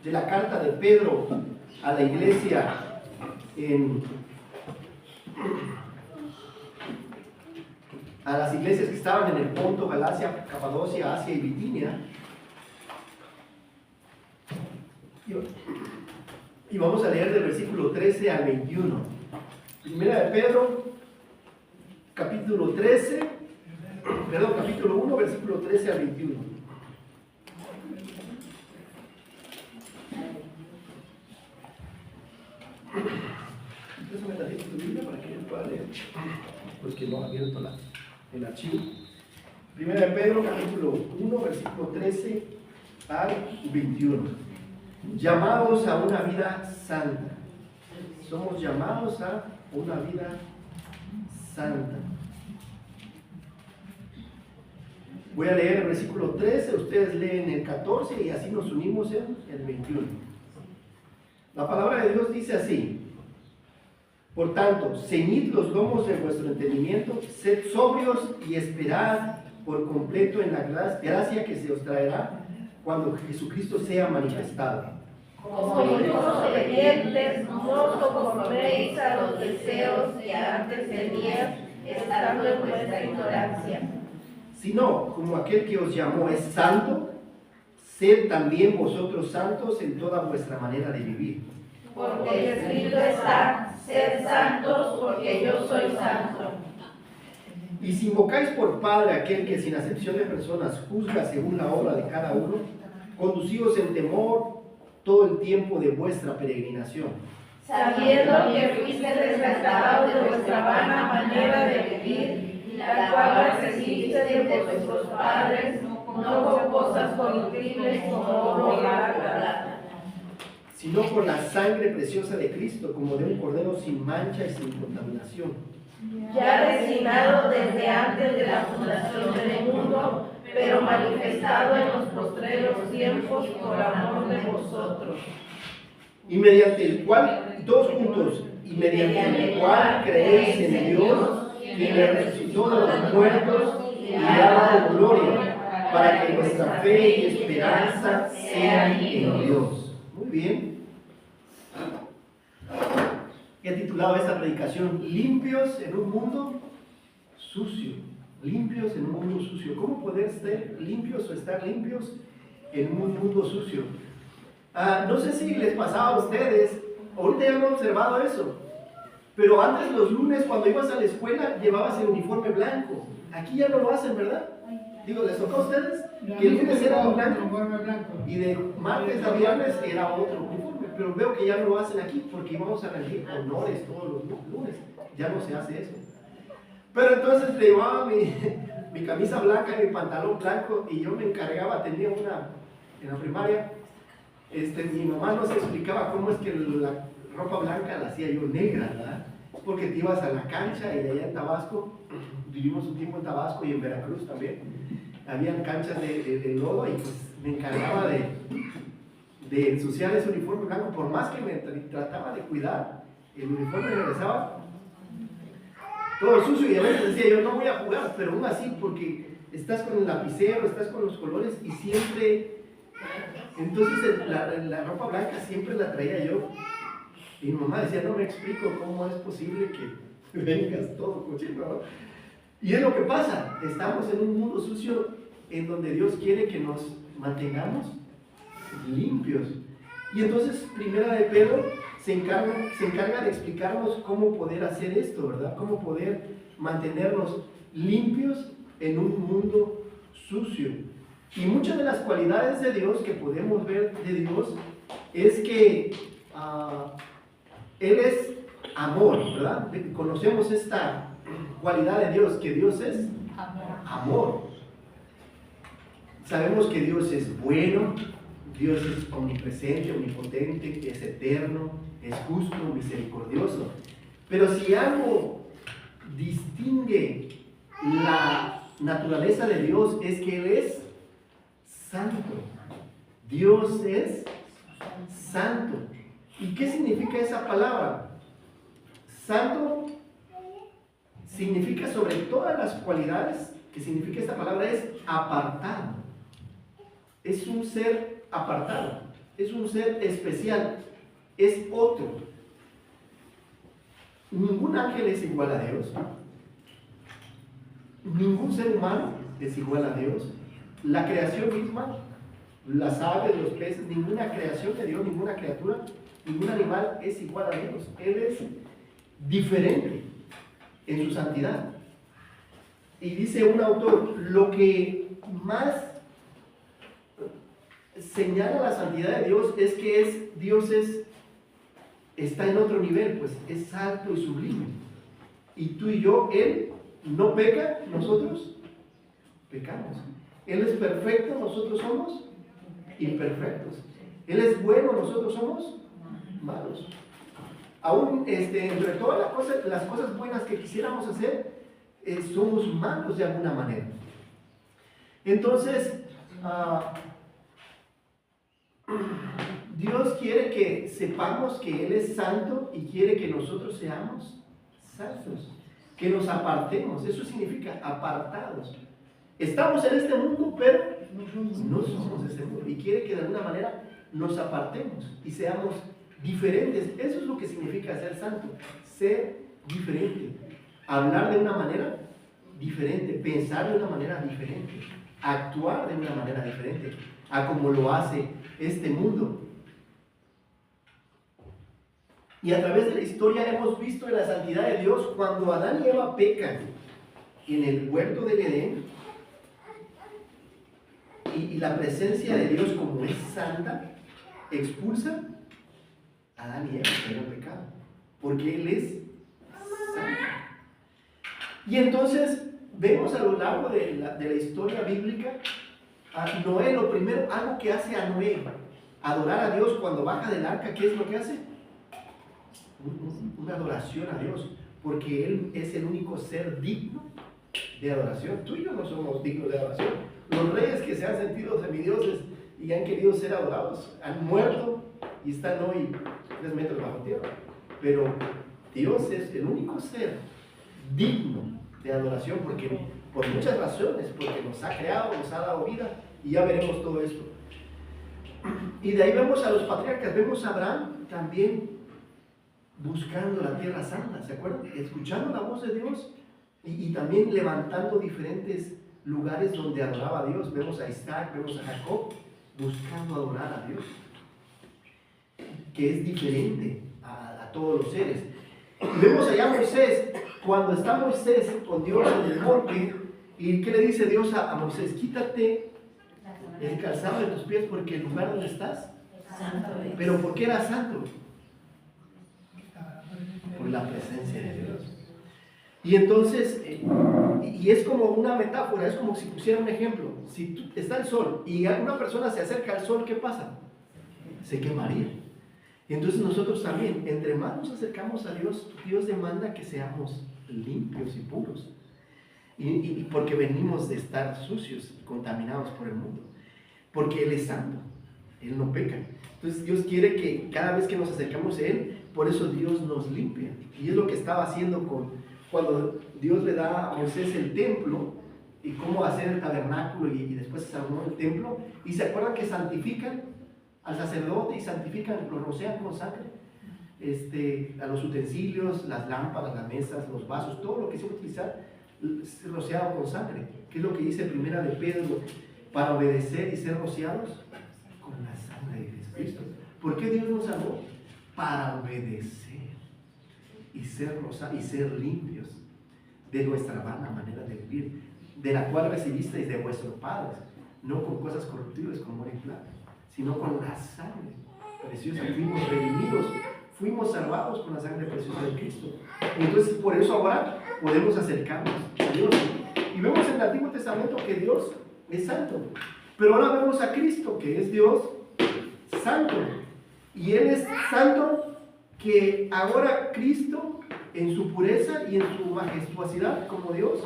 de la carta de Pedro a la iglesia a las iglesias que estaban en el Ponto, Galacia, Capadocia, Asia y Bitinia. Y vamos a leer del versículo 13 al 21. Primera de Pedro, capítulo 1, versículo 13 al 21. Pásame tantito tu Biblia para que yo pueda leer, porque no ha abierto el archivo. Primera de Pedro, capítulo 1, versículo 13 al 21. Llamados a una vida santa. Somos llamados a una vida santa. Voy a leer el versículo 13, ustedes leen el 14 y así nos unimos en el 21. La palabra de Dios dice así: por tanto, ceñid los lomos de vuestro entendimiento, sed sobrios y esperad por completo en la gracia que se os traerá cuando Jesucristo sea manifestado. Como hijos obedientes, no os conforméis a los deseos que antes teníais, estando en vuestra ignorancia. Sino, como aquel que os llamó es santo, sed también vosotros santos en toda vuestra manera de vivir. Porque escrito está: sed santos, porque yo soy santo. Y si invocáis por Padre aquel que sin acepción de personas juzga según la obra de cada uno, conducíos en temor todo el tiempo de vuestra peregrinación, Sabiendo que fuiste rescatados de vuestra vana manera de vivir, la cual recibisteis de vuestros padres, no con cosas corruptibles como oro o plata, sino por la sangre preciosa de Cristo, como de un cordero sin mancha y sin contaminación, ya destinado desde antes de la fundación del mundo, pero manifestado en los postreros tiempos por amor de vosotros. y mediante el cual, todos juntos, y mediante el cual creéis en Dios, quien le resucitó de los muertos y le ha dado gloria, para que vuestra fe y esperanza sean en Dios. Muy bien. He titulado esta predicación: limpios en un mundo sucio. Limpios en un mundo sucio. ¿Cómo poder estar limpios o estar limpios en un mundo sucio? No sé si les pasaba a ustedes, ahorita ya no he observado eso, pero antes los lunes cuando ibas a la escuela llevabas el uniforme blanco. Aquí ya no lo hacen, ¿verdad? Digo, ¿les tocó a ustedes? Que el lunes era blanco y de martes a viernes era otro uniforme, pero veo que ya no lo hacen aquí porque íbamos a rendir honores todos los lunes. Ya no se hace eso. Pero entonces le llevaba mi camisa blanca y mi pantalón blanco y yo me encargaba, tenía una en la primaria. Mi mamá nos explicaba cómo es que la ropa blanca la hacía yo negra, ¿verdad? Porque te ibas a la cancha y allá en Tabasco, vivimos un tiempo en Tabasco y en Veracruz también, habían canchas de lodo y pues me encargaba de ensuciar ese uniforme blanco. Por más que me trataba de cuidar, el uniforme regresaba todo sucio y a veces decía yo no voy a jugar, pero aún así porque estás con el lapicero, estás con los colores y siempre... Entonces la ropa blanca siempre la traía yo y mi mamá decía, no me explico cómo es posible que vengas todo cochino, ¿no? Y es lo que pasa, estamos en un mundo sucio en donde Dios quiere que nos mantengamos limpios. Y entonces Primera de Pedro se encarga de explicarnos cómo poder hacer esto, ¿verdad? Cómo poder mantenernos limpios en un mundo sucio. Y muchas de las cualidades de Dios que podemos ver de Dios es que Él es amor, ¿verdad? Conocemos esta cualidad de Dios, que Dios es amor. Sabemos que Dios es bueno, Dios es omnipresente, omnipotente, es eterno, es justo, misericordioso. Pero si algo distingue la naturaleza de Dios es que Él es santo. Dios es santo. ¿Y qué significa esa palabra? Santo significa, sobre todas las cualidades que significa esta palabra, es apartado. Es un ser apartado. es un ser especial, es otro. Ningún ángel es igual a Dios. Ningún ser humano es igual a Dios. La creación misma, las aves, los peces, ninguna creación de Dios, ninguna criatura, ningún animal es igual a Dios. Él es diferente en su santidad. Y dice un autor, lo que más señala la santidad de Dios es que Dios está en otro nivel, pues es alto y sublime. Y tú y yo, Él no peca, nosotros pecamos. Él es perfecto, nosotros somos imperfectos. Él es bueno, nosotros somos malos. Aún entre todas las cosas buenas que quisiéramos hacer, somos malos de alguna manera. Entonces, Dios quiere que sepamos que Él es santo y quiere que nosotros seamos santos, que nos apartemos. Eso significa apartados. Estamos en este mundo, pero no somos de este mundo, y quiere que de alguna manera nos apartemos y seamos diferentes. Eso es lo que significa ser santo, ser diferente, hablar de una manera diferente, pensar de una manera diferente, actuar de una manera diferente a como lo hace este mundo. Y a través de la historia hemos visto en la santidad de Dios, cuando Adán y Eva pecan en el huerto del Edén, y la presencia de Dios, como es santa, expulsa a Adán y Eva del pecado, porque Él es santo. Y entonces vemos a lo largo de la historia bíblica a Noé, lo primero, algo que hace a Noé, adorar a Dios cuando baja del arca. ¿Qué es lo que hace? Una adoración a Dios, porque Él es el único ser digno de adoración. Tú y yo no somos dignos de adoración. Los reyes que se han sentido semidioses y han querido ser adorados han muerto y están hoy 3 metros bajo tierra. Pero Dios es el único ser digno de adoración, porque por muchas razones, porque nos ha creado, nos ha dado vida, y ya veremos todo esto. Y de ahí vemos a los patriarcas, vemos a Abraham también buscando la tierra santa, ¿se acuerdan? Escuchando la voz de Dios y también levantando diferentes lugares donde adoraba a Dios. Vemos a Isaac, vemos a Jacob buscando adorar a Dios, que es diferente a todos los seres. Y vemos allá a Moisés, cuando está Moisés con Dios en el monte, y ¿qué le dice Dios a Moisés? Quítate el calzado de tus pies, porque el lugar donde estás, ¿pero por qué era santo? Por la presencia de Dios. Y entonces, y es como una metáfora, es como si pusiera un ejemplo. Si está el sol y una persona se acerca al sol, ¿qué pasa? Se quemaría. Y entonces nosotros también, entre más nos acercamos a Dios, Dios demanda que seamos limpios y puros. Y porque venimos de estar sucios y contaminados por el mundo. Porque Él es santo, Él no peca. Entonces Dios quiere que cada vez que nos acercamos a Él, por eso Dios nos limpia. Y es lo que estaba haciendo cuando Dios le da a Moisés el templo y cómo hacer el tabernáculo, y después se armó el templo. Y se acuerdan que santifican al sacerdote y santifican, lo rocian con sangre, a los utensilios, las lámparas, las mesas, los vasos, todo lo que se va a utilizar, rociado con sangre. ¿Qué es lo que dice Primera de Pedro? Para obedecer y ser rociados con la sangre de Jesucristo. ¿Por qué Dios nos salvó? Para obedecer y ser limpios de nuestra vana manera de vivir, de la cual recibisteis de vuestros padres, no con cosas corruptibles como oro y plata, sino con la sangre preciosa. Fuimos redimidos, fuimos salvados con la sangre preciosa de Cristo. Y entonces por eso ahora podemos acercarnos a Dios. Y vemos en el Antiguo Testamento que Dios es santo, pero ahora vemos a Cristo, que es Dios santo. Y Él es santo, que ahora Cristo, en su pureza y en su majestuosidad como Dios,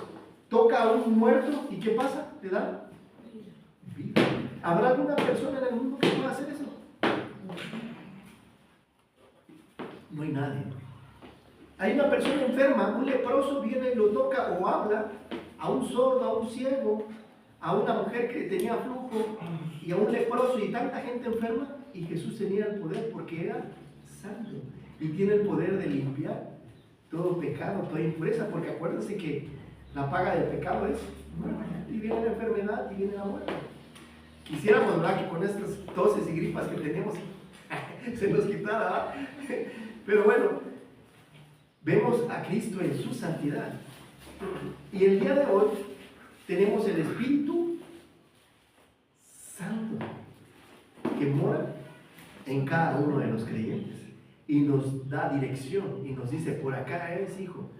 toca a un muerto, ¿y qué pasa? ¿Le da vida? ¿Habrá alguna persona en el mundo que pueda hacer eso? No hay nadie. Hay una persona enferma, un leproso viene y lo toca o habla, a un sordo, a un ciego, a una mujer que tenía flujo y a un leproso y tanta gente enferma, y Jesús tenía el poder porque era santo y tiene el poder de limpiar todo pecado, toda impureza, porque acuérdense que la paga del pecado es muerte, y viene la enfermedad y viene la muerte. Quisiéramos, ¿verdad?, que con estas toses y gripas que tenemos se nos quitara, ¿verdad? Pero bueno, vemos a Cristo en su santidad. Y el día de hoy tenemos el Espíritu Santo que mora en cada uno de los creyentes y nos da dirección y nos dice: por acá es, hijo,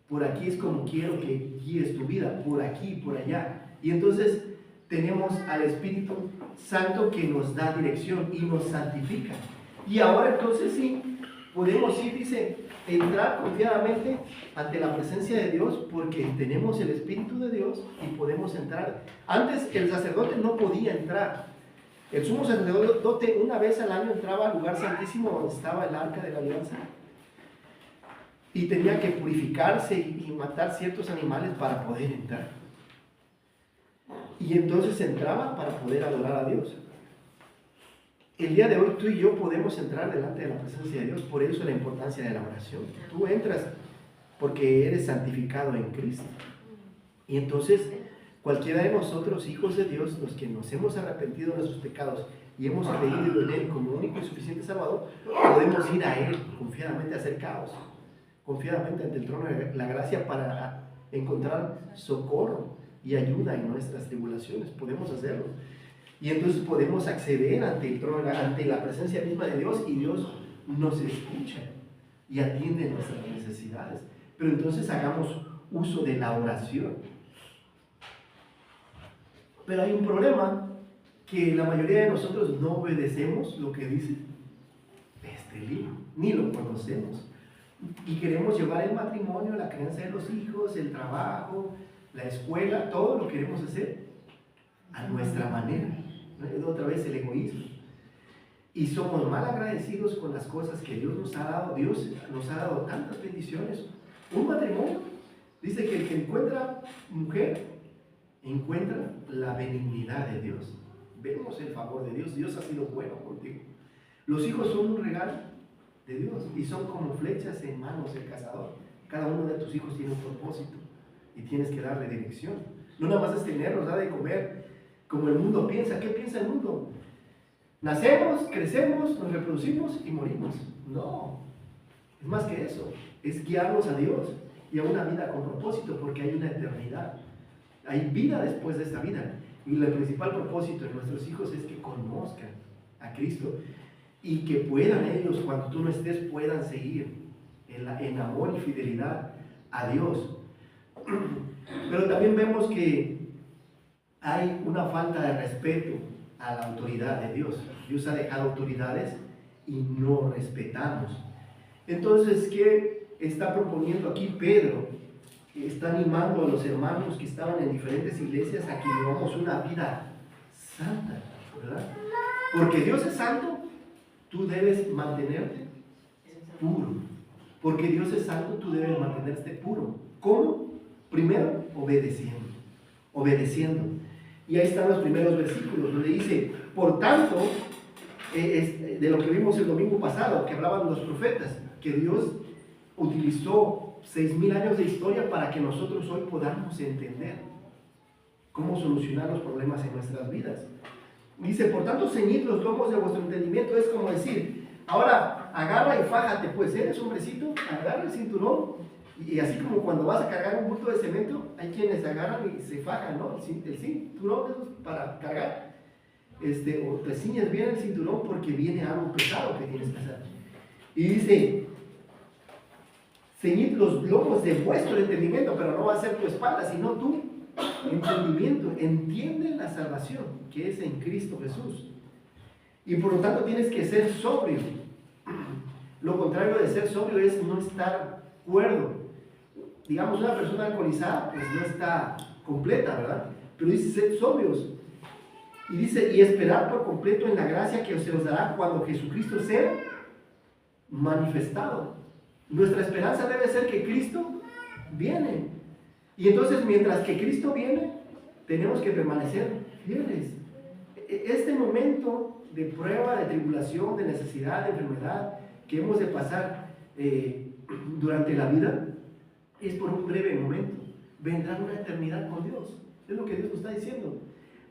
por aquí es como quiero que guíes tu vida, por aquí, por allá. Y entonces tenemos al Espíritu Santo que nos da dirección y nos santifica. Y ahora entonces sí, podemos ir, dice, entrar confiadamente ante la presencia de Dios porque tenemos el Espíritu de Dios y podemos entrar. Antes el sacerdote no podía entrar. El sumo sacerdote una vez al año entraba al lugar santísimo donde estaba el arca de la alianza y tenía que purificarse y matar ciertos animales para poder entrar. Y entonces entraba para poder adorar a Dios. El día de hoy tú y yo podemos entrar delante de la presencia de Dios, por eso la importancia de la oración. Tú entras porque eres santificado en Cristo. Y entonces cualquiera de nosotros, hijos de Dios, los que nos hemos arrepentido de nuestros pecados y hemos creído en Él como único y suficiente Salvador, podemos ir a Él confiadamente, acercados, confiadamente ante el trono de la gracia para encontrar socorro y ayuda en nuestras tribulaciones. Podemos hacerlo. Y entonces podemos acceder ante el trono, ante la presencia misma de Dios, y Dios nos escucha y atiende nuestras necesidades. Pero entonces hagamos uso de la oración. Pero hay un problema, que la mayoría de nosotros no obedecemos lo que dice este libro, ni lo conocemos. Y queremos llevar el matrimonio, la crianza de los hijos, el trabajo, la escuela, todo lo queremos hacer a nuestra manera. Otra vez el egoísmo. Y somos mal agradecidos con las cosas que Dios nos ha dado. Dios nos ha dado tantas bendiciones. Un matrimonio, dice que el que encuentra mujer, encuentra la benignidad de Dios. Vemos el favor de Dios. Dios ha sido bueno contigo. Los hijos son un regalo de Dios y son como flechas en manos del cazador. Cada uno de tus hijos tiene un propósito y tienes que darle dirección. No nada más es tenerlos, dar de comer como el mundo piensa. ¿Qué piensa el mundo? Nacemos, crecemos, nos reproducimos y morimos. No, es más que eso. Es guiarnos a Dios y a una vida con propósito, porque hay una eternidad. Hay vida después de esta vida. Y el principal propósito de nuestros hijos es que conozcan a Cristo y que puedan ellos, cuando tú no estés, puedan seguir en amor y fidelidad a Dios. Pero también vemos que hay una falta de respeto a la autoridad de Dios. Dios ha dejado autoridades y no respetamos. Entonces, ¿qué está proponiendo aquí Pedro? Está animando a los hermanos que estaban en diferentes iglesias a que vivamos una vida santa, ¿verdad? Porque Dios es santo, tú debes mantenerte puro. Porque Dios es santo, tú debes mantenerte puro. ¿Cómo? Primero, obedeciendo. Obedeciendo. Y ahí están los primeros versículos, donde dice: por tanto, de lo que vimos el domingo pasado, que hablaban los profetas, que Dios utilizó 6,000 años de historia para que nosotros hoy podamos entender cómo solucionar los problemas en nuestras vidas. Dice: por tanto, ceñid los lomos de vuestro entendimiento. Es como decir, ahora agarra y fájate, pues eres hombrecito, agarra el cinturón. Y así como cuando vas a cargar un bulto de cemento, hay quienes agarran y se fajan, ¿no? El cinturón es para cargar. O te ciñes bien el cinturón porque viene algo pesado que tienes que hacer. Y dice: ceñid los lomos de vuestro entendimiento, pero no va a ser tu espalda, sino tu entendimiento. Entiende la salvación que es en Cristo Jesús. Y por lo tanto tienes que ser sobrio. Lo contrario de ser sobrio es no estar cuerdo. Digamos, una persona alcoholizada pues no está completa, ¿verdad? Pero dice: sed sobrios. Y dice: y esperar por completo en la gracia que se os dará cuando Jesucristo sea manifestado. Nuestra esperanza debe ser que Cristo viene. Y entonces, mientras que Cristo viene, tenemos que permanecer fieles. Este momento de prueba, de tribulación, de necesidad, de enfermedad que hemos de pasar durante la vida, es por un breve momento. Vendrá una eternidad con Dios. Es lo que Dios nos está diciendo.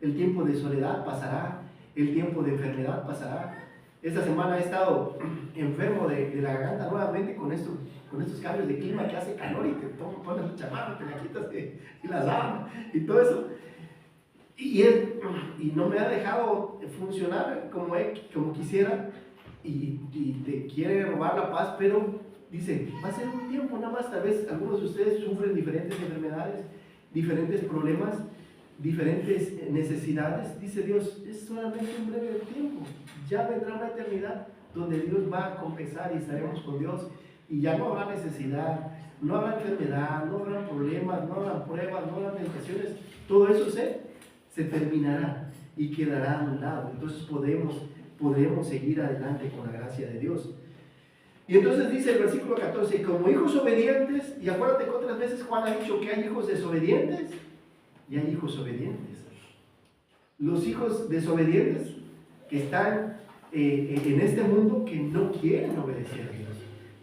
El tiempo de soledad pasará, el tiempo de enfermedad pasará. Esta semana he estado enfermo de la garganta nuevamente con estos cambios de clima que hace calor y te pones la chamarra, te la quitas y la sábana y todo eso. Y no me ha dejado funcionar como quisiera y te quiere robar la paz, pero dice, va a ser un tiempo nada más. Tal vez algunos de ustedes sufren diferentes enfermedades, diferentes problemas, diferentes necesidades. Dice Dios, es solamente un breve tiempo. Ya vendrá una eternidad donde Dios va a compensar y estaremos con Dios. Y ya no habrá necesidad, no habrá enfermedad, no habrá problemas, no habrá pruebas, no habrá medicaciones. Todo eso se terminará y quedará a un lado. Entonces podremos seguir adelante con la gracia de Dios. Y entonces dice el versículo 14, como hijos obedientes, y acuérdate que otras veces Juan ha dicho que hay hijos desobedientes y hay hijos obedientes. Los hijos desobedientes que están en este mundo, que no quieren obedecer a Dios,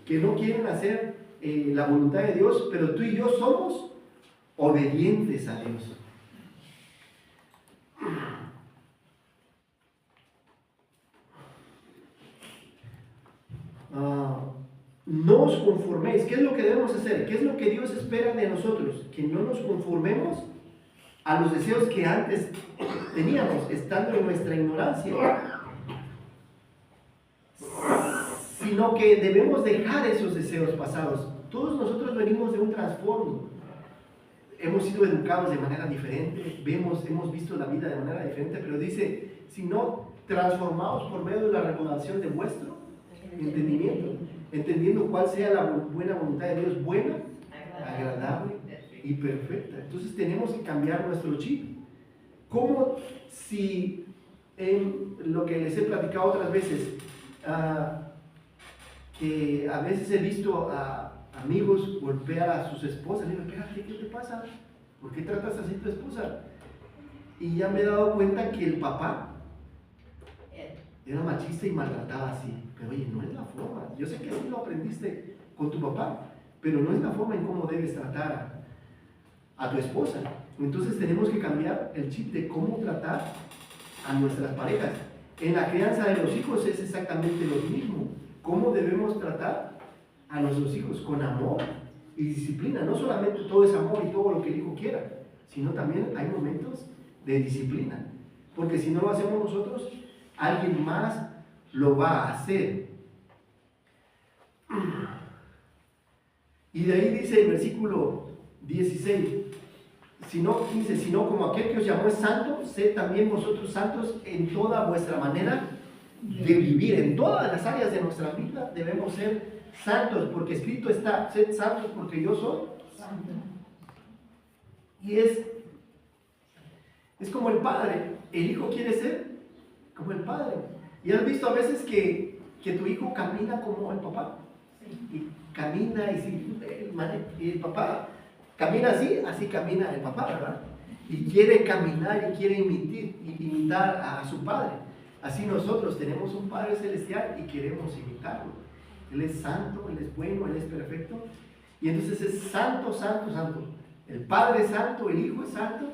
que no quieren hacer la voluntad de Dios, pero tú y yo somos obedientes a Dios. No os conforméis. ¿Qué es lo que debemos hacer? ¿Qué es lo que Dios espera de nosotros? Que no nos conformemos a los deseos que antes teníamos, estando en nuestra ignorancia, sino que debemos dejar esos deseos pasados. Todos nosotros venimos de un trasfondo. Hemos sido educados de manera diferente, hemos visto la vida de manera diferente, pero dice, si no transformados por medio de la renovación de vuestro entendimiento, entendiendo cuál sea la buena voluntad de Dios, buena, agradable y perfecta. Entonces tenemos que cambiar nuestro chip. Como si en lo que les he platicado otras veces, que a veces he visto a amigos golpear a sus esposas, le digo, espérate, ¿qué te pasa? ¿Por qué tratas así a tu esposa? Y ya me he dado cuenta que el papá era machista y maltrataba así. Pero oye, no es la forma. Yo sé que así lo aprendiste con tu papá, pero no es la forma en cómo debes tratar a tu esposa. Entonces tenemos que cambiar el chip de cómo tratar a nuestras parejas. En la crianza de los hijos es exactamente lo mismo. ¿Cómo debemos tratar a nuestros hijos? Con amor y disciplina. No solamente todo es amor y todo lo que el hijo quiera, sino también hay momentos de disciplina. Porque si no lo hacemos nosotros, alguien más lo va a hacer. Y de ahí dice el versículo 16, sino como aquel que os llamó es santo, sed también vosotros santos en toda vuestra manera de vivir. En todas las áreas de nuestra vida debemos ser santos, porque escrito está, sed santos porque yo soy santo. Y es como el Padre. El Hijo quiere ser como el Padre. ¿Y has visto a veces que tu hijo camina como el papá? Y camina y si el papá camina así camina el papá, ¿verdad? Y quiere caminar y quiere imitar a su Padre. Así nosotros tenemos un Padre celestial y queremos imitarlo. Él es santo, Él es bueno, Él es perfecto. Y entonces es santo, santo, santo. El Padre es santo, el Hijo es santo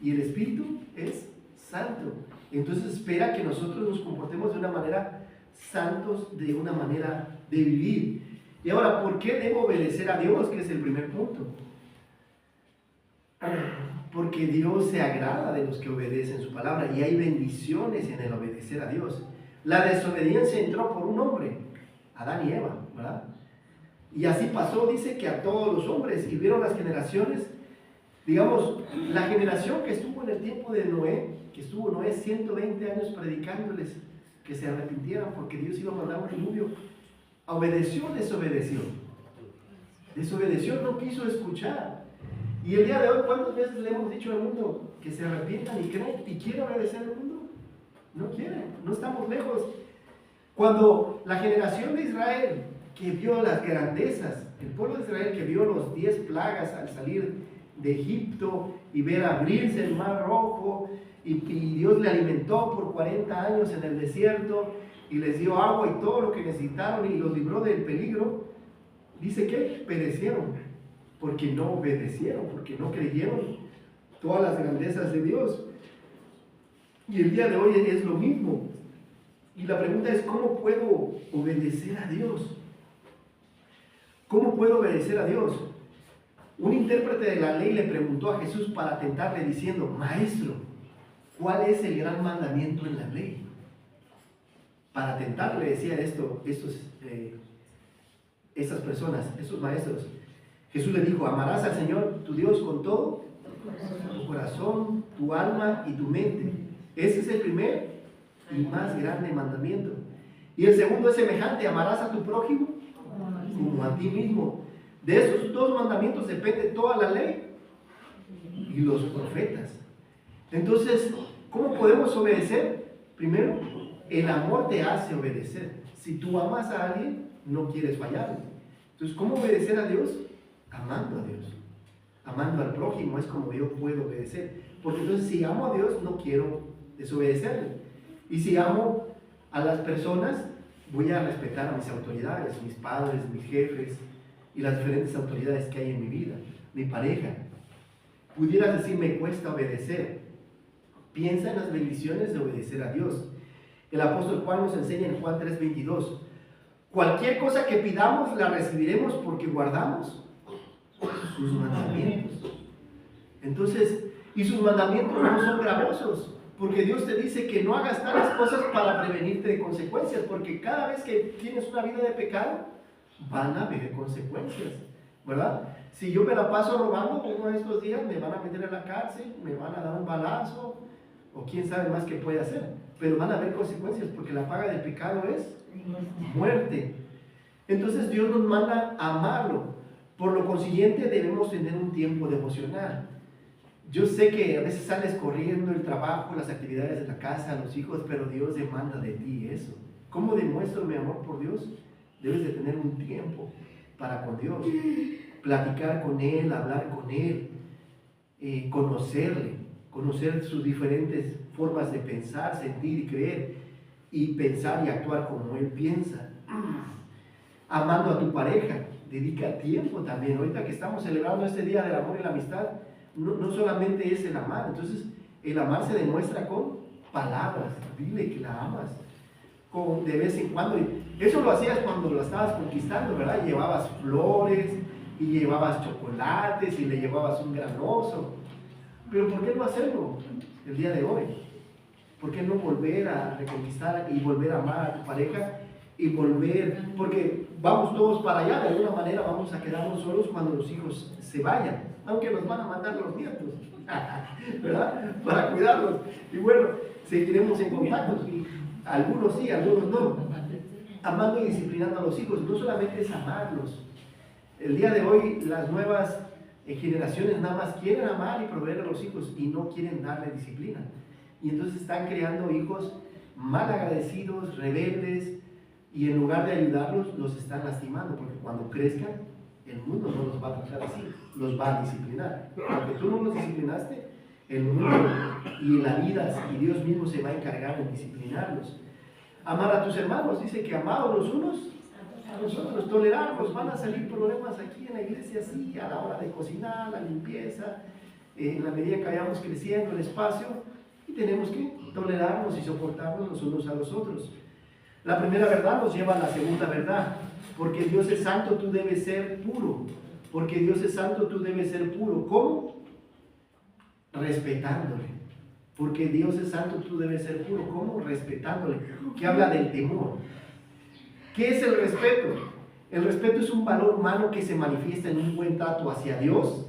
y el Espíritu es santo. Entonces espera que nosotros nos comportemos de una manera santos, de una manera de vivir. Y ahora, ¿por qué debo obedecer a Dios? Que es el primer punto. Porque Dios se agrada de los que obedecen su palabra y hay bendiciones en el obedecer a Dios. La desobediencia entró por un hombre, Adán y Eva, ¿verdad? Y así pasó, dice que a todos los hombres, y vieron las generaciones, digamos, la generación que estuvo en el tiempo de Noé, que estuvo Noé 120 años predicándoles que se arrepintieran porque Dios iba a mandar un diluvio, obedeció o desobedeció. Desobedeció, no quiso escuchar. Y el día de hoy, ¿cuántas veces le hemos dicho al mundo que se arrepientan y creen y quieren obedecer al mundo? No quieren, no estamos lejos. Cuando la generación de Israel que vio las grandezas, el pueblo de Israel que vio los 10 plagas al salir de Egipto y ver abrirse el mar rojo, y Dios le alimentó por 40 años en el desierto y les dio agua y todo lo que necesitaron y los libró del peligro, dice que perecieron porque no obedecieron, porque no creyeron todas las grandezas de Dios. Y el día de hoy es lo mismo. Y la pregunta es, ¿cómo puedo obedecer a Dios? ¿Cómo puedo obedecer a Dios? Un intérprete de la ley le preguntó a Jesús para tentarle diciendo, Maestro, ¿cuál es el gran mandamiento en la ley? Para tentarle decía estas personas, estos maestros. Jesús le dijo, amarás al Señor tu Dios con todo tu corazón, tu alma y tu mente. Ese es el primer y más grande mandamiento. Y el segundo es semejante, amarás a tu prójimo como a ti mismo. De esos dos mandamientos depende toda la ley y los profetas. Entonces, ¿cómo podemos obedecer? Primero, el amor te hace obedecer. Si tú amas a alguien, no quieres fallarle. Entonces, ¿cómo obedecer a Dios? Amando a Dios. Amando al prójimo es como yo puedo obedecer. Porque entonces si amo a Dios, no quiero desobedecerle. Y si amo a las personas, voy a respetar a mis autoridades, mis padres, mis jefes y las diferentes autoridades que hay en mi vida, mi pareja. Pudieras decir, me cuesta obedecer. Piensa en las bendiciones de obedecer a Dios. El apóstol Juan nos enseña en Juan 3:22, cualquier cosa que pidamos la recibiremos porque guardamos sus mandamientos. Entonces, y sus mandamientos no son gravosos, porque Dios te dice que no hagas tales cosas para prevenirte de consecuencias, porque cada vez que tienes una vida de pecado, van a haber consecuencias, ¿verdad? Si yo me la paso robando, uno de estos días me van a meter en la cárcel, me van a dar un balazo, o quién sabe más que puede hacer, pero van a haber consecuencias, porque la paga del pecado es muerte. Entonces Dios nos manda a amarlo. Por lo consiguiente debemos tener un tiempo devocional. Yo sé que a veces sales corriendo el trabajo, las actividades de la casa, los hijos, pero Dios demanda de ti eso. ¿Cómo demuestro mi amor por Dios? Debes de tener un tiempo para con Dios, platicar con Él, hablar con Él, conocerle, conocer sus diferentes formas de pensar, sentir y creer, y pensar y actuar como Él piensa. Amando a tu pareja, dedica tiempo también. Ahorita que estamos celebrando este día del amor y la amistad, no solamente es el amar. Entonces, el amar se demuestra con palabras. Dile que la amas. De vez en cuando. Eso lo hacías cuando lo estabas conquistando, ¿verdad? Llevabas flores y llevabas chocolates y le llevabas un granoso. Pero ¿por qué no hacerlo el día de hoy? ¿Por qué no volver a reconquistar y volver a amar a tu pareja? Y volver, porque vamos todos para allá, de alguna manera vamos a quedarnos solos cuando los hijos se vayan, aunque nos van a mandar los nietos, ¿verdad? Para cuidarlos. Y bueno, seguiremos en contacto, algunos sí, algunos no. Amando y disciplinando a los hijos, no solamente es amarlos. El día de hoy las nuevas generaciones nada más quieren amar y proveer a los hijos y no quieren darle disciplina. Y entonces están creando hijos mal agradecidos, rebeldes, y en lugar de ayudarlos, los están lastimando, porque cuando crezcan, el mundo no los va a tratar así, los va a disciplinar. Porque tú no los disciplinaste, el mundo y la vida y Dios mismo se va a encargar de disciplinarlos. Amar a tus hermanos, dice que amados los unos a los otros, tolerarlos. Van a salir problemas aquí en la iglesia, sí, a la hora de cocinar, la limpieza, en la medida que vayamos creciendo el espacio, y tenemos que tolerarnos y soportarnos los unos a los otros. La primera verdad nos lleva a la segunda verdad. Porque Dios es santo, tú debes ser puro. Porque Dios es santo, tú debes ser puro. ¿Cómo? Respetándole. Porque Dios es santo, tú debes ser puro. ¿Cómo? Respetándole. Que habla del temor. ¿Qué es el respeto? El respeto es un valor humano que se manifiesta en un buen trato hacia Dios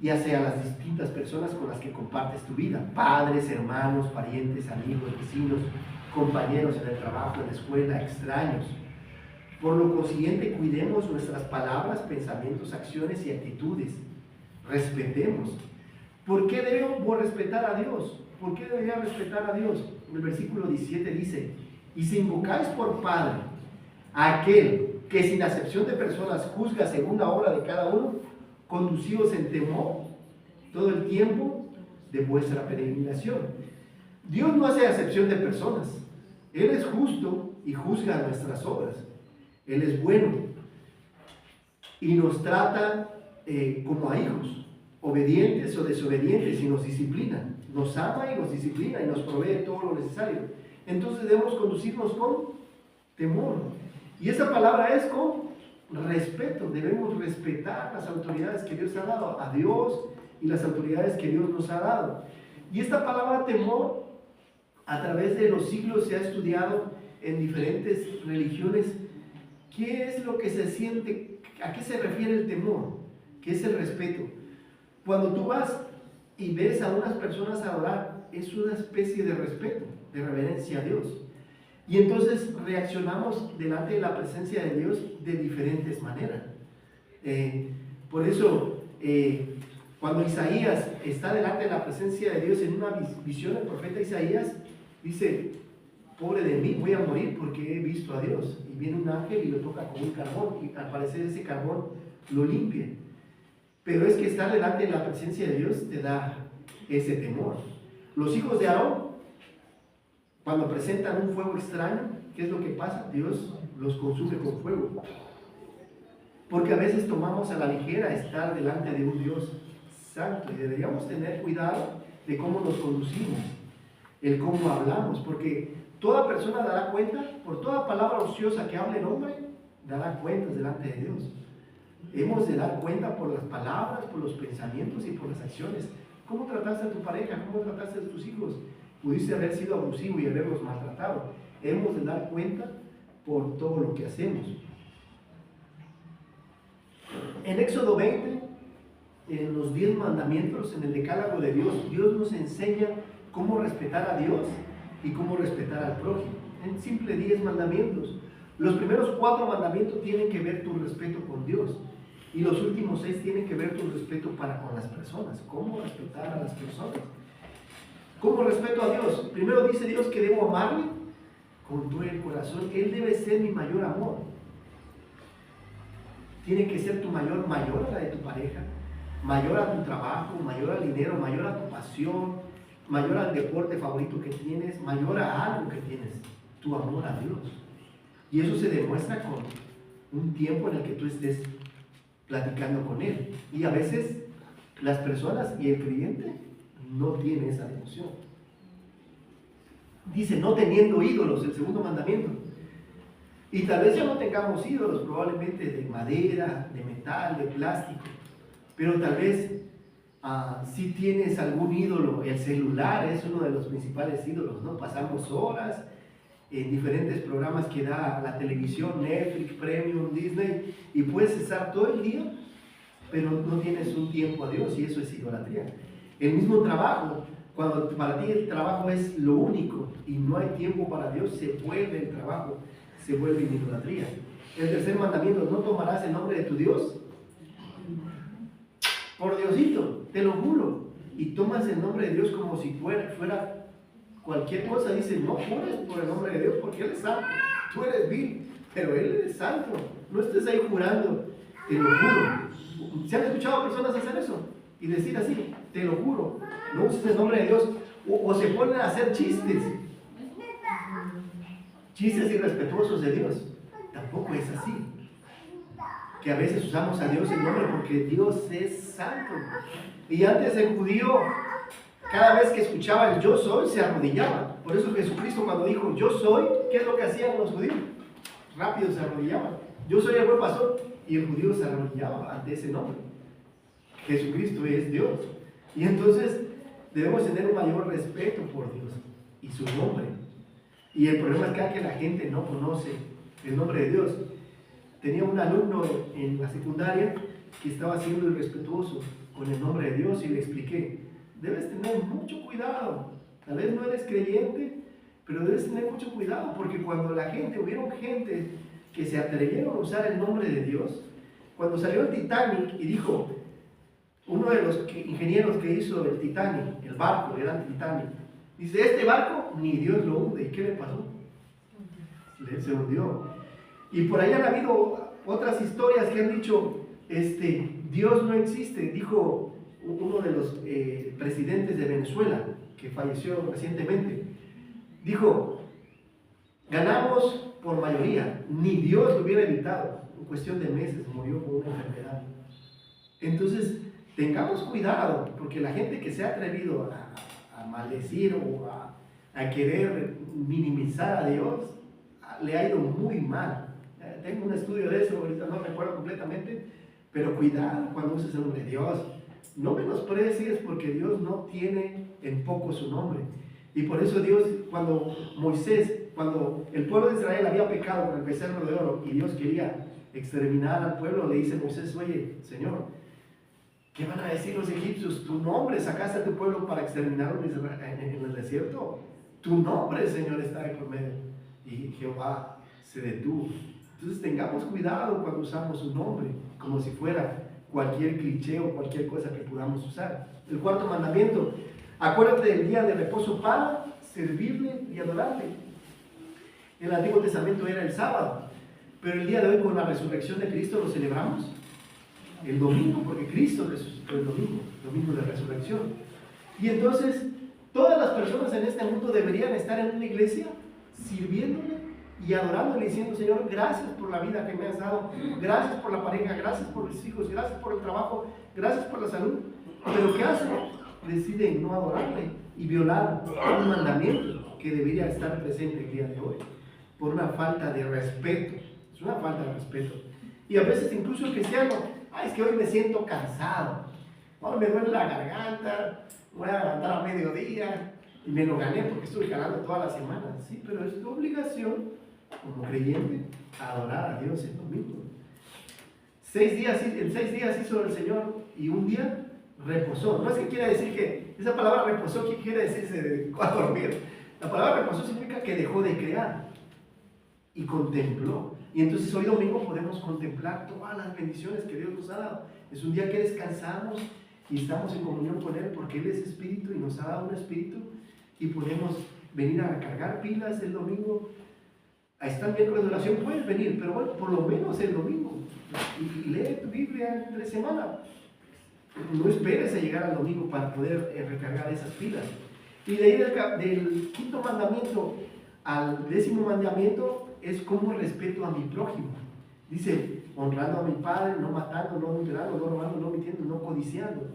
y hacia las distintas personas con las que compartes tu vida. Padres, hermanos, parientes, amigos, vecinos, compañeros en el trabajo, en la escuela, extraños. Por lo consiguiente, cuidemos nuestras palabras, pensamientos, acciones y actitudes. Respetemos. ¿Por qué debemos respetar a Dios? ¿Por qué debería respetar a Dios? En el versículo 17 dice, y si invocáis por Padre a aquel que sin acepción de personas juzga según la obra de cada uno, conducíos en temor todo el tiempo de vuestra peregrinación. Dios no hace acepción de personas. Él es justo y juzga nuestras obras. Él es bueno y nos trata como a hijos, obedientes o desobedientes, y nos disciplina. Nos ama y nos disciplina y nos provee todo lo necesario. Entonces debemos conducirnos con temor. Y esa palabra es con respeto. Debemos respetar las autoridades que Dios ha dado, a Dios y las autoridades que Dios nos ha dado. Y esta palabra temor, a través de los siglos se ha estudiado en diferentes religiones. ¿Qué es lo que se siente? ¿A qué se refiere el temor? ¿Qué es el respeto? Cuando tú vas y ves a unas personas adorar, es una especie de respeto, de reverencia a Dios. Y entonces reaccionamos delante de la presencia de Dios de diferentes maneras. Por eso, cuando Isaías está delante de la presencia de Dios en una visión, el profeta Isaías dice: pobre de mí, voy a morir porque he visto a Dios. Y viene un ángel y lo toca con un carbón, y al parecer ese carbón lo limpia. Pero es que estar delante de la presencia de Dios te da ese temor. Los hijos de Aarón, cuando presentan un fuego extraño, ¿qué es lo que pasa? Dios los consume con fuego. Porque a veces tomamos a la ligera estar delante de un Dios santo, y deberíamos tener cuidado de cómo nos conducimos, el cómo hablamos, porque toda persona dará cuenta, por toda palabra ociosa que hable el hombre, dará cuentas delante de Dios. Hemos de dar cuenta por las palabras, por los pensamientos y por las acciones. ¿Cómo trataste a tu pareja? ¿Cómo trataste a tus hijos? Pudiste haber sido abusivo y haberlos maltratado. Hemos de dar cuenta por todo lo que hacemos. En Éxodo 20, en los 10 mandamientos, en el decálogo de Dios, Dios nos enseña cómo respetar a Dios y cómo respetar al prójimo. En simple 10 mandamientos. Los primeros 4 mandamientos tienen que ver tu respeto con Dios, y los últimos 6 tienen que ver tu respeto para con las personas. ¿Cómo respetar a las personas? ¿Cómo respeto a Dios? Primero dice Dios que debo amarle con todo el corazón. Él debe ser mi mayor amor. Tiene que ser tu mayor a la de tu pareja, mayor a tu trabajo, mayor al dinero, mayor a tu pasión, mayor al deporte favorito que tienes, mayor a algo que tienes, tu amor a Dios. Y eso se demuestra con un tiempo en el que tú estés platicando con Él. Y a veces las personas y el creyente no tienen esa devoción. Dice, no teniendo ídolos, el segundo mandamiento. Y tal vez ya no tengamos ídolos, probablemente de madera, de metal, de plástico. Pero tal vez si tienes algún ídolo. El celular es uno de los principales ídolos, ¿no? Pasamos horas en diferentes programas que da la televisión, Netflix, Premium, Disney, y puedes estar todo el día, pero no tienes un tiempo a Dios, y eso es idolatría. El mismo trabajo, cuando para ti el trabajo es lo único y no hay tiempo para Dios, se vuelve el trabajo, se vuelve idolatría. El tercer mandamiento: no tomarás el nombre de tu Dios por Diosito, te lo juro, y tomas el nombre de Dios como si fuera cualquier cosa. Dice, no jures por el nombre de Dios porque Él es santo. Tú eres vil, pero Él es santo. No estés ahí jurando, te lo juro. ¿Se han escuchado personas hacer eso? Y decir así, te lo juro, no uses el nombre de Dios. O se ponen a hacer chistes irrespetuosos de Dios. Tampoco es así. Que a veces usamos a Dios en nombre porque Dios es santo. Y antes el judío, cada vez que escuchaba el yo soy, se arrodillaba. Por eso Jesucristo, cuando dijo yo soy, ¿qué es lo que hacían los judíos? Rápido se arrodillaban. Yo soy el buen pastor. Y el judío se arrodillaba ante ese nombre. Jesucristo es Dios. Y entonces debemos tener un mayor respeto por Dios y su nombre. Y el problema es que la gente no conoce el nombre de Dios. Tenía un alumno en la secundaria que estaba siendo irrespetuoso con el nombre de Dios, y le expliqué: debes tener mucho cuidado. Tal vez no eres creyente, pero debes tener mucho cuidado, porque cuando hubieron gente que se atrevieron a usar el nombre de Dios, cuando salió el Titanic y dijo, uno de los ingenieros que hizo el Titanic, el barco, era el Titanic, dice, este barco ni Dios lo hunde. ¿Y qué le pasó? Se hundió. Y por ahí han habido otras historias que han dicho, Dios no existe, dijo uno de los presidentes de Venezuela, que falleció recientemente, dijo, ganamos por mayoría, ni Dios lo hubiera evitado, en cuestión de meses murió por una enfermedad. Entonces, tengamos cuidado, porque la gente que se ha atrevido a maldecir o a querer minimizar a Dios, le ha ido muy mal. Tengo un estudio de eso, ahorita no recuerdo completamente, pero cuidado cuando uses el nombre de Dios. No menosprecies, porque Dios no tiene en poco su nombre. Y por eso Dios, cuando el pueblo de Israel había pecado con el becerro de oro y Dios quería exterminar al pueblo, le dice a Moisés, oye, Señor, ¿qué van a decir los egipcios? Tu nombre sacaste a tu pueblo para exterminarlo en el desierto. Tu nombre, Señor, está de por medio. Y Jehová se detuvo. Entonces tengamos cuidado cuando usamos su nombre, como si fuera cualquier cliché o cualquier cosa que podamos usar. El cuarto mandamiento, acuérdate del día de reposo para servirle y adorarle. En el Antiguo Testamento era el sábado, pero el día de hoy con la resurrección de Cristo lo celebramos el domingo, porque Cristo resucitó el domingo de resurrección. Y entonces todas las personas en este mundo deberían estar en una iglesia sirviéndole y adorándole, diciendo, Señor, gracias por la vida que me has dado, gracias por la pareja, gracias por los hijos, gracias por el trabajo, gracias por la salud. Pero ¿qué hacen? Deciden no adorarle y violar un mandamiento que debería estar presente el día de hoy, por una falta de respeto. Es una falta de respeto. Y a veces incluso el cristiano, es que hoy me siento cansado, hoy me duele la garganta, voy a levantar a mediodía y me lo gané porque estuve jalando toda la semana. Sí, pero es tu obligación como creyente adorar a Dios el domingo. En 6 días hizo el Señor y un día reposó. No es que quiera decir que esa palabra reposó, ¿qué quiere decir? Se dedicó a dormir. La palabra reposó significa que dejó de crear y contempló. Y entonces hoy domingo podemos contemplar todas las bendiciones que Dios nos ha dado. Es un día que descansamos y estamos en comunión con Él, porque Él es espíritu y nos ha dado un espíritu, y podemos venir a recargar pilas el domingo. A estar miércoles de oración puedes venir, pero bueno, por lo menos el domingo, y lee tu Biblia entre semana. No esperes a llegar al domingo para poder recargar esas pilas. Y de ahí del quinto mandamiento al 10º mandamiento es como respeto a mi prójimo. Dice, honrando a mi padre, no matando, no adulterando, no robando, no mintiendo, no codiciando.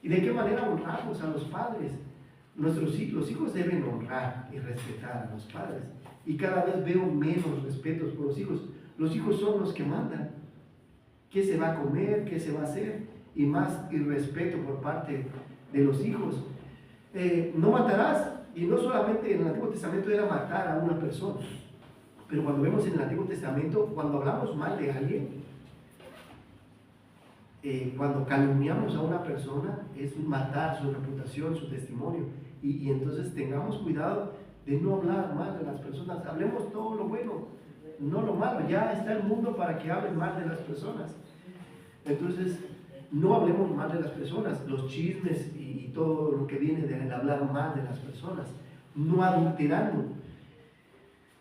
¿Y de qué manera honramos a los padres? Los hijos deben honrar y respetar a los padres. Y cada vez veo menos respetos por los hijos. Los hijos son los que mandan. ¿Qué se va a comer? ¿Qué se va a hacer? Y más irrespeto por parte de los hijos. No matarás. Y no solamente en el Antiguo Testamento era matar a una persona, pero cuando vemos en el Antiguo Testamento, cuando hablamos mal de alguien, cuando calumniamos a una persona, es matar su reputación, su testimonio. Y entonces tengamos cuidado de no hablar mal de las personas. Hablemos todo lo bueno, no lo malo. Ya está el mundo para que hablen mal de las personas. Entonces, no hablemos mal de las personas, los chismes y todo lo que viene del hablar mal de las personas, no adulterando.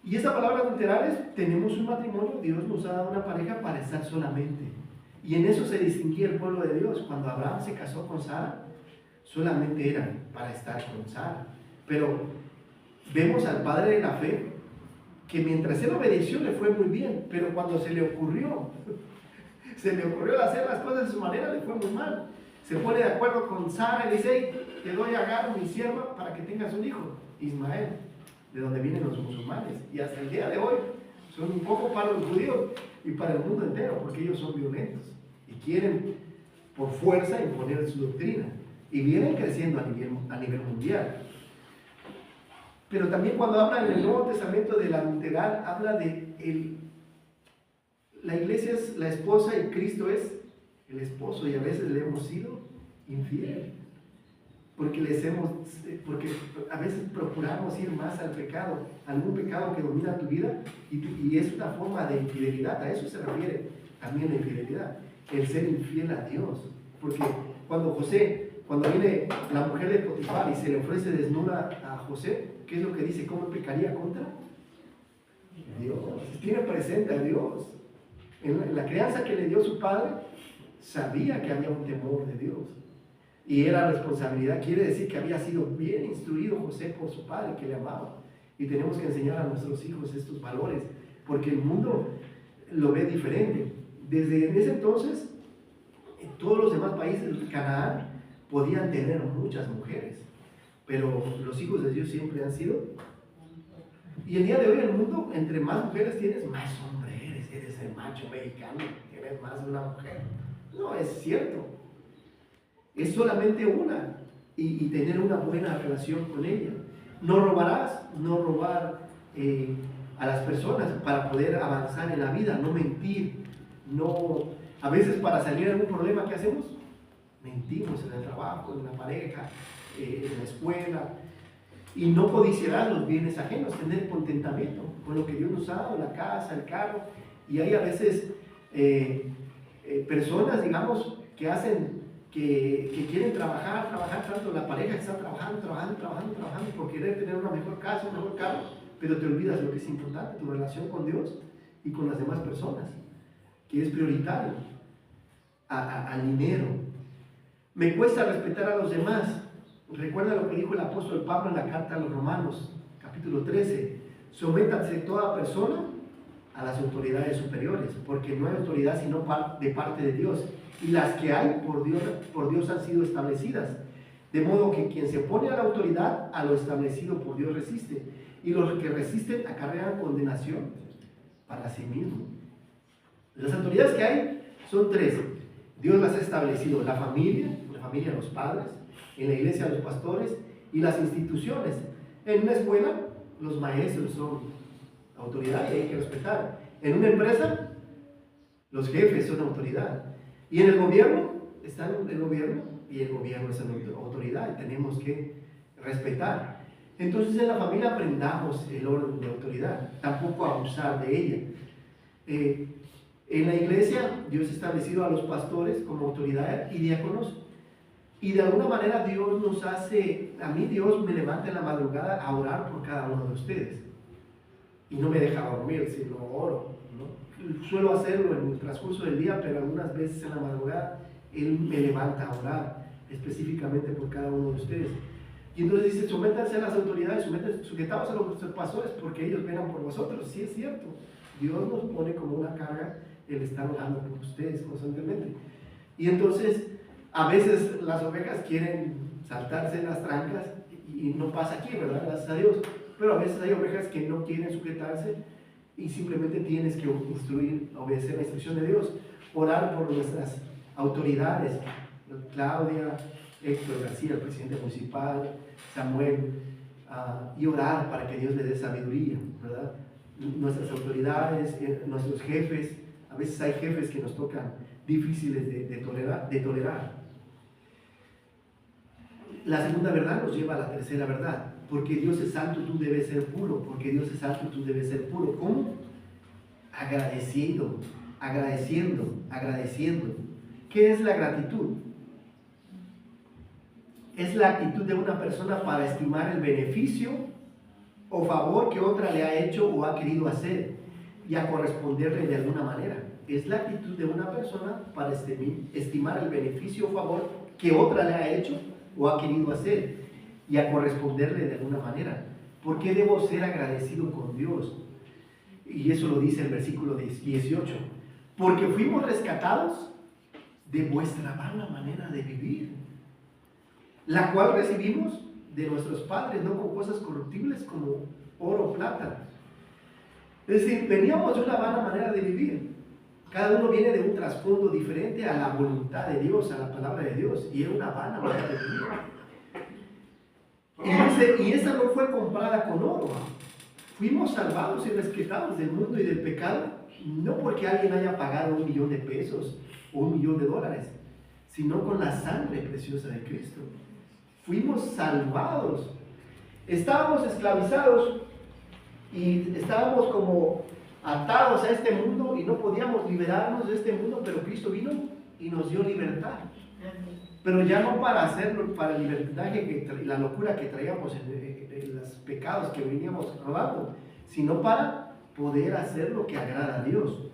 Y esa palabra adulterar es, tenemos un matrimonio, Dios nos ha dado una pareja para estar solamente. Y en eso se distinguía el pueblo de Dios. Cuando Abraham se casó con Sara, solamente era para estar con Sara. Pero vemos al padre de la fe, que mientras él obedeció le fue muy bien, pero cuando se le ocurrió hacer las cosas de su manera, le fue muy mal. Se pone de acuerdo con Sara y dice, hey, te doy a Agar, mi sierva, para que tengas un hijo, Ismael, de donde vienen los musulmanes. Y hasta el día de hoy son un poco para los judíos y para el mundo entero, porque ellos son violentos y quieren por fuerza imponer su doctrina. Y vienen creciendo a nivel mundial. Pero también cuando habla en el Nuevo Testamento del adulterar, habla de la iglesia es la esposa y Cristo es el esposo, y a veces le hemos sido infiel. Porque a veces procuramos ir más al pecado, algún pecado que domina tu vida, y es una forma de infidelidad. A eso se refiere también la infidelidad, el ser infiel a Dios. Porque cuando viene la mujer de Potifar y se le ofrece desnuda a José, ¿qué es lo que dice? ¿Cómo pecaría contra Dios? Tiene presente a Dios. En la crianza que le dio su padre, sabía que había un temor de Dios. Y era responsabilidad, quiere decir que había sido bien instruido José por su padre, que le amaba. Y tenemos que enseñar a nuestros hijos estos valores, porque el mundo lo ve diferente. Desde ese entonces, en todos los demás países de Canaán podían tener muchas mujeres, pero los hijos de Dios siempre han sido. Y el día de hoy en el mundo, entre más mujeres tienes, más hombre eres el macho mexicano, tienes más de una mujer. No es cierto. Es solamente una, y tener una buena relación con ella. No robarás, no robar a las personas para poder avanzar en la vida, no mentir, no. A veces para salir de algún problema, ¿qué hacemos? Mentimos en el trabajo, en la pareja, en la escuela. Y no codiciarás los bienes ajenos, tener contentamiento con lo que Dios nos ha dado, la casa, el carro. Y hay a veces personas, digamos, que quieren trabajar tanto, la pareja que está trabajando por querer tener una mejor casa, un mejor carro, pero te olvidas lo que es importante, tu relación con Dios y con las demás personas, que es prioritario al dinero. Me cuesta respetar a los demás. Recuerda lo que dijo el apóstol Pablo en la carta a los Romanos, capítulo 13. Sométanse toda persona a las autoridades superiores, porque no hay autoridad sino de parte de Dios, y las que hay por Dios han sido establecidas. De modo que quien se opone a la autoridad, a lo establecido por Dios resiste, y los que resisten acarrean condenación para sí mismo. Las autoridades que hay son tres. Dios las ha establecido: la familia, los padres; en la iglesia, los pastores; y las instituciones. En una escuela, los maestros son autoridad y hay que respetar. En una empresa, los jefes son autoridad. Y en el gobierno, está el gobierno, y el gobierno es la autoridad y tenemos que respetar. Entonces en la familia aprendamos el orden de autoridad, tampoco abusar de ella. En la iglesia, Dios ha establecido a los pastores como autoridad y diáconos. Y de alguna manera Dios nos hace, a mí Dios me levanta en la madrugada a orar por cada uno de ustedes. Y no me deja dormir, sino oro, ¿no? Suelo hacerlo en el transcurso del día, pero algunas veces en la madrugada Él me levanta a orar específicamente por cada uno de ustedes. Y entonces dice: sométanse a las autoridades, sujetaos a los pastores, porque ellos velan por vosotros. Sí, es cierto, Dios nos pone como una carga el estar orando por ustedes constantemente. Y entonces a veces las ovejas quieren saltarse las trancas y no pasa aquí, ¿verdad? Gracias a Dios. Pero a veces hay ovejas que no quieren sujetarse y simplemente tienes que instruir, obedecer la instrucción de Dios. Orar por nuestras autoridades, Claudia, Héctor García, el presidente municipal, Samuel, y orar para que Dios les dé sabiduría, ¿verdad? Nuestras autoridades, nuestros jefes. A veces hay jefes que nos tocan difíciles de tolerar. La segunda verdad nos lleva a la tercera verdad. Porque Dios es santo, tú debes ser puro. Porque Dios es santo, tú debes ser puro. ¿Cómo? Agradeciendo. ¿Qué es la gratitud? Es la actitud de una persona para estimar el beneficio o favor que otra le ha hecho o ha querido hacer y a corresponderle de alguna manera. Es la actitud de una persona para estimar el beneficio o favor que otra le ha hecho o ha querido hacer y a corresponderle de alguna manera. ¿Por qué debo ser agradecido con Dios? Y eso lo dice el versículo 18. Porque fuimos rescatados de vuestra vana manera de vivir, la cual recibimos de nuestros padres, no con cosas corruptibles como oro o plata. Es decir, veníamos de una vana manera de vivir. Cada uno viene de un trasfondo diferente a la voluntad de Dios, a la palabra de Dios, y era una vana manera de vivir. Y esa no fue comprada con oro. Fuimos salvados y rescatados del mundo y del pecado, no porque alguien haya pagado $1,000,000 de pesos o $1,000,000 de dólares, sino con la sangre preciosa de Cristo. Fuimos salvados. Estábamos esclavizados y estábamos como atados a este mundo y no podíamos liberarnos de este mundo, pero Cristo vino y nos dio libertad. Pero ya no para hacerlo, para el libertinaje, la locura que traíamos en los pecados que veníamos robando, sino para poder hacer lo que agrada a Dios.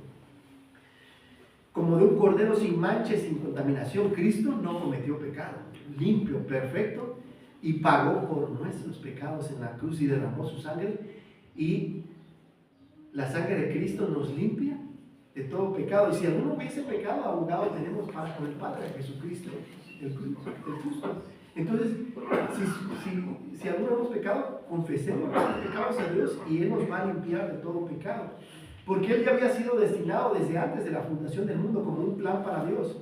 como de un cordero sin mancha y sin contaminación. Cristo no cometió pecado, limpio, perfecto, y pagó por nuestros pecados en la cruz y derramó su sangre, y la sangre de Cristo nos limpia de todo pecado. Y si alguno hubiese pecado, abogado tenemos para con el Padre, Jesucristo, el justo. Entonces, si alguno hemos pecado, confesemos nuestros pecados a Dios y Él nos va a limpiar de todo pecado. Porque Él ya había sido destinado desde antes de la fundación del mundo como un plan para Dios.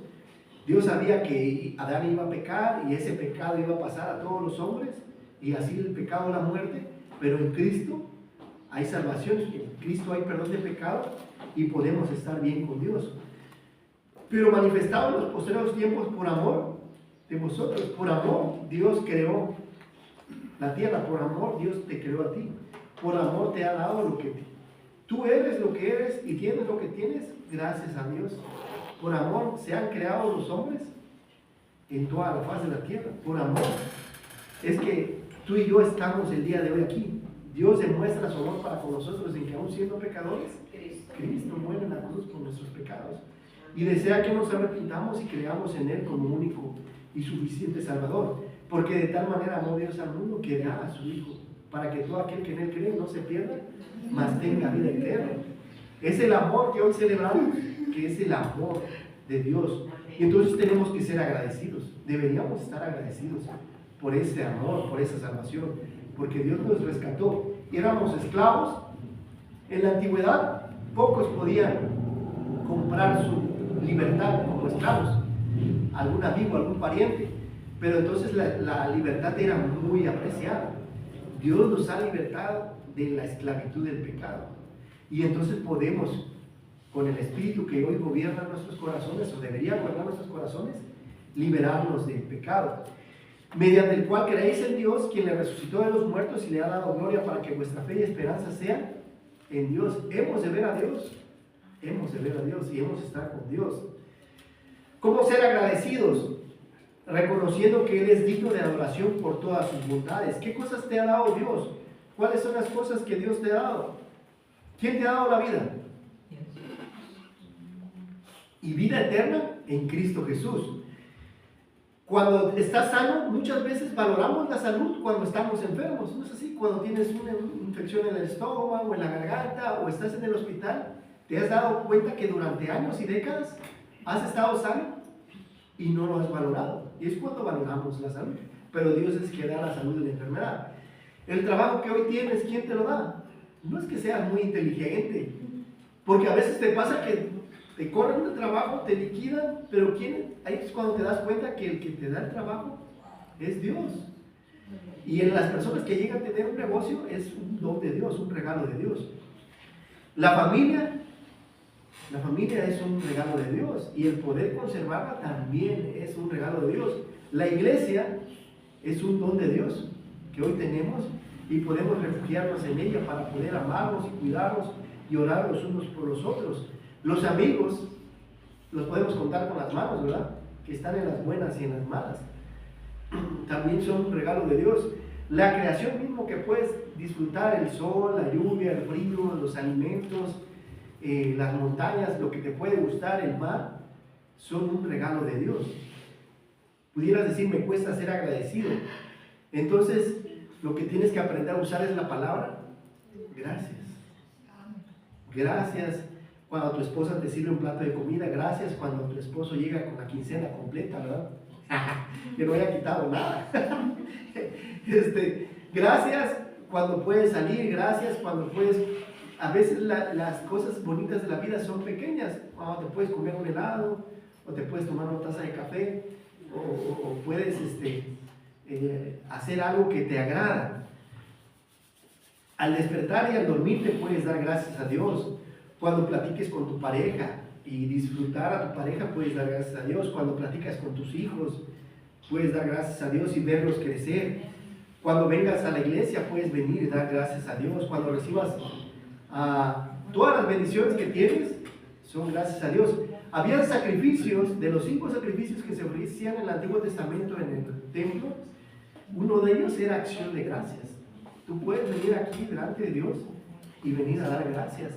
Dios sabía que Adán iba a pecar y ese pecado iba a pasar a todos los hombres, y así el pecado, la muerte, pero en Cristo hay salvación, en Cristo hay perdón de pecado y podemos estar bien con Dios. Pero manifestado en los posteriores tiempos por amor de vosotros, por amor Dios creó la tierra, por amor Dios te creó a ti, por amor te ha dado lo que tú eres, lo que eres y tienes lo que tienes, gracias a Dios. Por amor se han creado los hombres en toda la faz de la tierra, por amor. Es que tú y yo estamos el día de hoy aquí. Dios demuestra su amor para con nosotros en que aún siendo pecadores, Cristo muere en la cruz por nuestros pecados y desea que nos arrepintamos y creamos en Él como único y suficiente Salvador, porque de tal manera amó Dios al mundo que da a su Hijo, para que todo aquel que en Él cree no se pierda, mas tenga vida eterna. Es el amor que hoy celebramos, que es el amor de Dios, y entonces tenemos que ser agradecidos. Deberíamos estar agradecidos por ese amor, por esa salvación, porque Dios nos rescató. Éramos esclavos. En la antigüedad pocos podían comprar su libertad como esclavos, algún amigo, algún pariente, pero entonces la libertad era muy apreciada. Dios nos ha libertado de la esclavitud del pecado, y entonces podemos, con el Espíritu que hoy gobierna nuestros corazones, o debería gobernar nuestros corazones, liberarnos del pecado, mediante el cual creéis en Dios, quien le resucitó de los muertos y le ha dado gloria, para que vuestra fe y esperanza sea en Dios. Hemos de ver a Dios, y hemos de estar con Dios. ¿Cómo ser agradecidos? Reconociendo que Él es digno de adoración por todas sus bondades. ¿Qué cosas te ha dado Dios? ¿Cuáles son las cosas que Dios te ha dado? ¿Quién te ha dado la vida? Y vida eterna en Cristo Jesús. Cuando estás sano, muchas veces valoramos la salud cuando estamos enfermos. ¿No es así? Cuando tienes una infección en el estómago, en la garganta, o estás en el hospital, te has dado cuenta que durante años y décadas has estado sano y no lo has valorado. Y es cuando valoramos la salud. Pero Dios es que da la salud de la enfermedad. El trabajo que hoy tienes, ¿quién te lo da? No es que seas muy inteligente, porque a veces te pasa que te corren del trabajo, te liquidan, pero ahí es cuando te das cuenta que el que te da el trabajo es Dios. Y en las personas que llegan a tener un negocio es un don de Dios, un regalo de Dios. La familia es un regalo de Dios, y el poder conservarla también es un regalo de Dios. La iglesia es un don de Dios que hoy tenemos, y podemos refugiarnos en ella para poder amarnos y cuidarnos y orar los unos por los otros. Los amigos los podemos contar con las manos, ¿verdad? Que están en las buenas y en las malas. También son un regalo de Dios. La creación mismo que puedes disfrutar, el sol, la lluvia, el frío, los alimentos, las montañas, lo que te puede gustar, el mar, son un regalo de Dios. Pudieras decir, me cuesta ser agradecido. Entonces, lo que tienes que aprender a usar es la palabra gracias. Gracias cuando tu esposa te sirve un plato de comida. Gracias cuando tu esposo llega con la quincena completa, ¿verdad? Que no haya quitado nada. Gracias cuando puedes salir. Gracias cuando puedes... A veces las cosas bonitas de la vida son pequeñas. Cuando te puedes comer un helado, o te puedes tomar una taza de café, o puedes hacer algo que te agrada. Al despertar y al dormir te puedes dar gracias a Dios. Cuando platiques con tu pareja y disfrutar a tu pareja, puedes dar gracias a Dios. Cuando platicas con tus hijos, puedes dar gracias a Dios y verlos crecer. Cuando vengas a la iglesia, puedes venir y dar gracias a Dios. Cuando recibas todas las bendiciones que tienes, son gracias a Dios. Había sacrificios, de los 5 sacrificios que se ofrecían en el Antiguo Testamento en el templo, uno de ellos era acción de gracias. Tú puedes venir aquí delante de Dios y venir a dar gracias.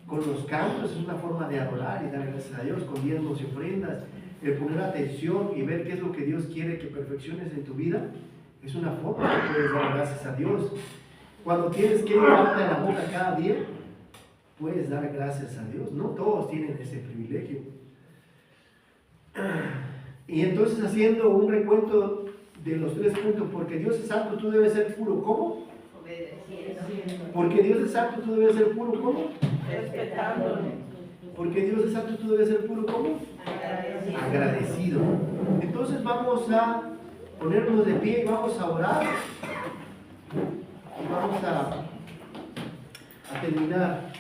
Con los cantos es una forma de adorar y dar gracias a Dios, con diezmos y ofrendas. El poner atención y ver qué es lo que Dios quiere que perfecciones en tu vida, es una forma que puedes dar gracias a Dios. Cuando tienes que llevarte a la boca cada día, puedes dar gracias a Dios. No todos tienen ese privilegio. Y entonces, haciendo un recuento de los 3 puntos, porque Dios es santo, tú debes ser puro. ¿Cómo? Obedeciendo. Porque Dios es santo, tú debes ser puro. ¿Cómo? Respetándolo. Porque Dios es santo, tú debes ser puro. ¿Cómo? Agradecido. Entonces vamos a ponernos de pie y vamos a orar. Y vamos a terminar.